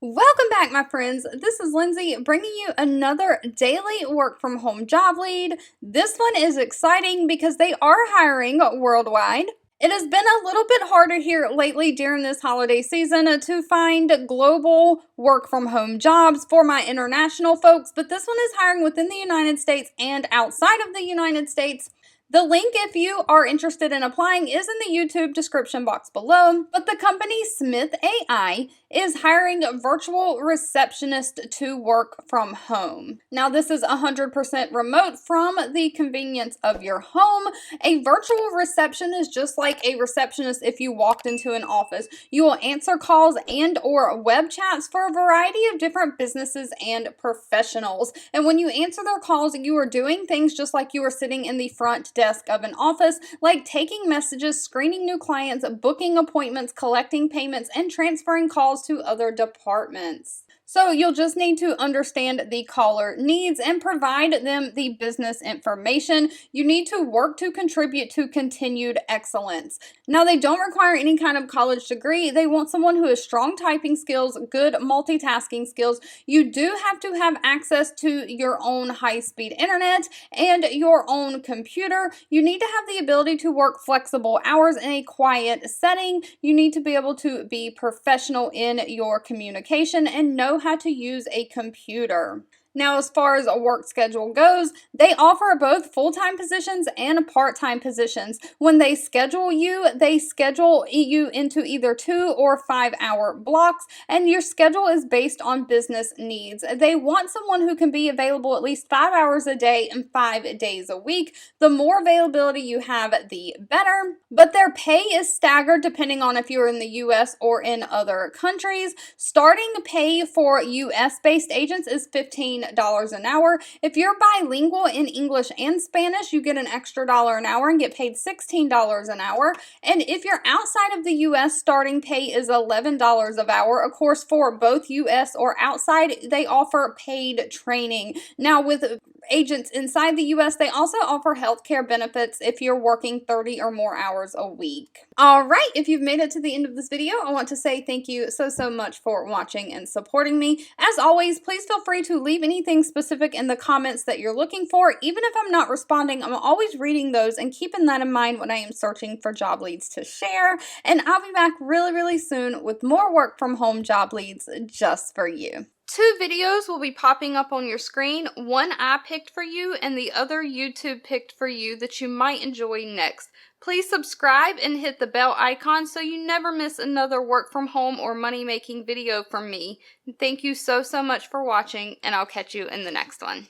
Welcome back, my friends. This is Lindsay bringing you another daily work from home job lead. This one is exciting because they are hiring worldwide. It has been a little bit harder here lately during this holiday season to find global work from home jobs for my international folks, but this one is hiring within the United States and outside of the United States. The link, if you are interested in applying, is in the YouTube description box below. But the company Smith AI is hiring a virtual receptionist to work from home. Now, this is 100% remote from the convenience of your home. A virtual reception is just like a receptionist if you walked into an office. You will answer calls and or web chats for a variety of different businesses and professionals. And when you answer their calls, you are doing things just like you are sitting in the front desk of an office, like taking messages, screening new clients, booking appointments, collecting payments, and transferring calls to other departments. So you'll just need to understand the caller needs and provide them the business information. You need to work to contribute to continued excellence. Now, they don't require any kind of college degree. They want someone who has strong typing skills, good multitasking skills. You do have to have access to your own high-speed internet and your own computer. You need to have the ability to work flexible hours in a quiet setting. You need to be able to be professional in your communication and know how to use a computer. Now, as far as a work schedule goes, they offer both full-time positions and part-time positions. When they schedule you into either 2 or 5 hour blocks, and your schedule is based on business needs. They want someone who can be available at least 5 hours a day and 5 days a week. The more availability you have, the better. But their pay is staggered depending on if you're in the US or in other countries. Starting pay for US-based agents is $15 an hour. If you're bilingual in English and Spanish, you get an extra $1 an hour and get paid $16 an hour. And if you're outside of the US, starting pay is $11 an hour. Of course, for both US or outside, they offer paid training. Now, with agents inside the US, they also offer healthcare benefits if you're working 30 or more hours a week. All right, if you've made it to the end of this video, I want to say thank you so much for watching and supporting me. As always, please feel free to leave anything specific in the comments that you're looking for. Even if I'm not responding, I'm always reading those and keeping that in mind when I am searching for job leads to share. And I'll be back really soon with more work from home job leads just for you. 2 videos will be popping up on your screen. One I picked for you and the other YouTube picked for you that you might enjoy next. Please subscribe and hit the bell icon so you never miss another work from home or money making video from me. Thank you so much for watching, and I'll catch you in the next one.